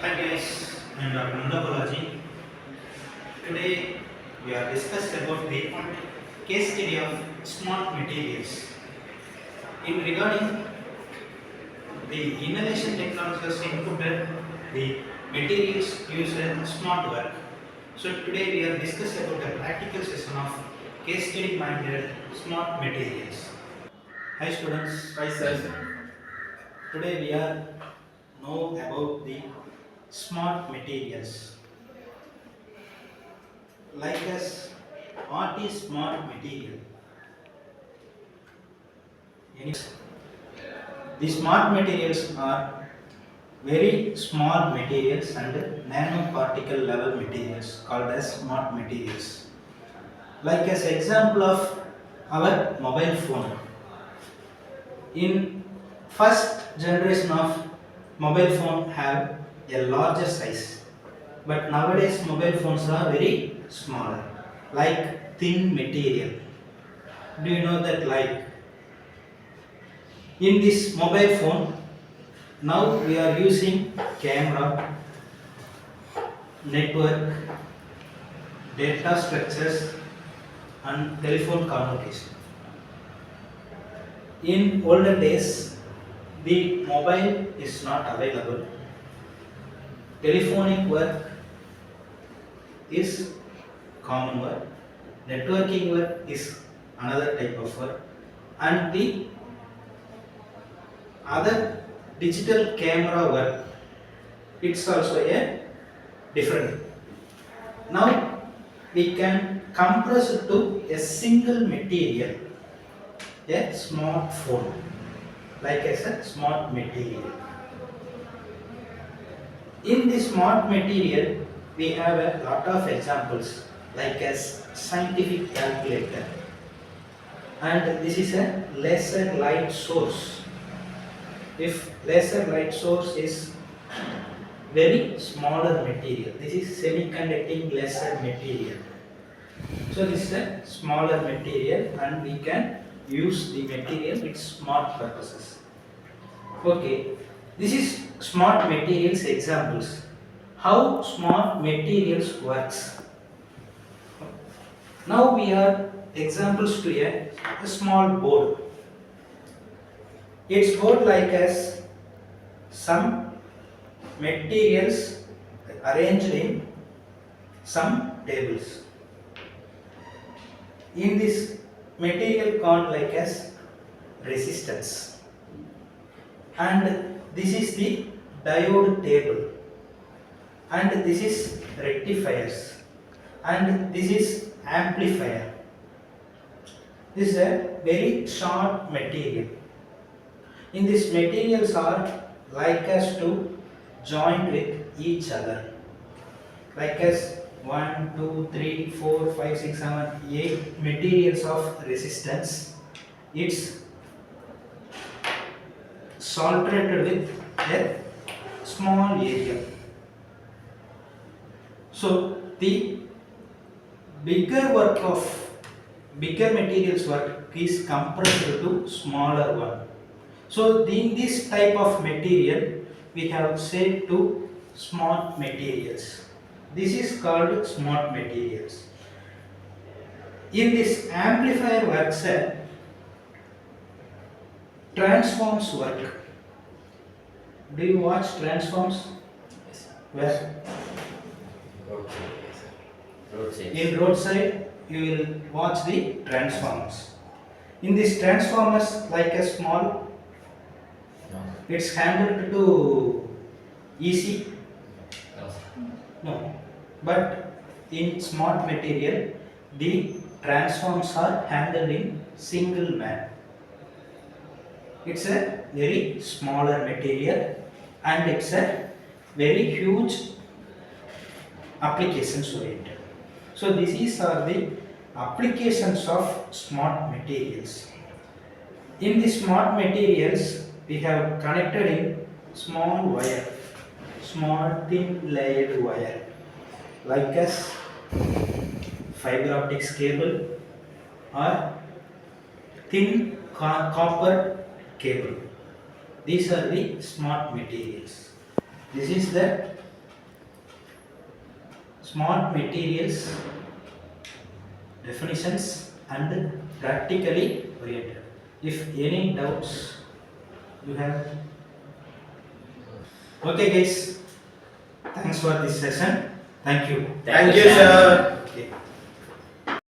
Hi guys, I am Dr.S.Nandhabalaji. Today we are discussing about the case study of smart materials. In regarding the innovation technologies inputted the materials used in smart work. So today we are discussing about a practical session of case study minded smart materials. Hi students. Hi sir. Today we are know about the smart materials. Like as what is smart material? The smart materials are very small materials and nanoparticle level materials called as smart materials. Like as example of our mobile phone. In first generation of mobile phone have a larger size, but nowadays mobile phones are very smaller, like thin material. Do you know that? Like in this mobile phone, now we are using camera, network, data structures and telephone communication. In olden days, the mobile is not available. Telephonic work is common work. Networking work is another type of work. And the other digital camera work, it's also a different. Now we can compress it to a single material, a smartphone, like I said, smart material. In this smart material, we have a lot of examples, like as scientific calculator, and this is a laser light source. If laser light source is very smaller material, this is semiconducting laser material. So this is a smaller material and we can use the material with smart purposes. Okay, this is smart materials examples. How smart materials works. Now we are examples to a small board. Its board like as some materials arranged in some tables. In this material called like as resistance, and this is the diode table, and this is rectifiers, and this is amplifier. This is a very short material. In this materials are like as to joined with each other, like as 1, 2, 3, 4, 5, 6, 7, 8 materials of resistance. It's saturated with a small area. So the bigger materials work is compressed to smaller one. So in this type of material we have said to smart materials. This is called smart materials. In this amplifier works transforms work. Do you watch transforms? Yes, sir. Where? Roadside. In roadside you will watch the transformers. In this transformers like a small, No. it's handled to easy. No, sir. No, but in smart material, the transforms are handled in single man. It's a very smaller material and it's a very huge applications oriented. So these are the applications of smart materials. In the smart materials, we have connected in small wire, small thin layered wire, like as fiber optics cable or thin copper cable. These are the smart materials. This is the smart materials, definitions and practically oriented. If any doubts you have. Okay guys, thanks for this session. Thank you. Thank you, sir. Okay.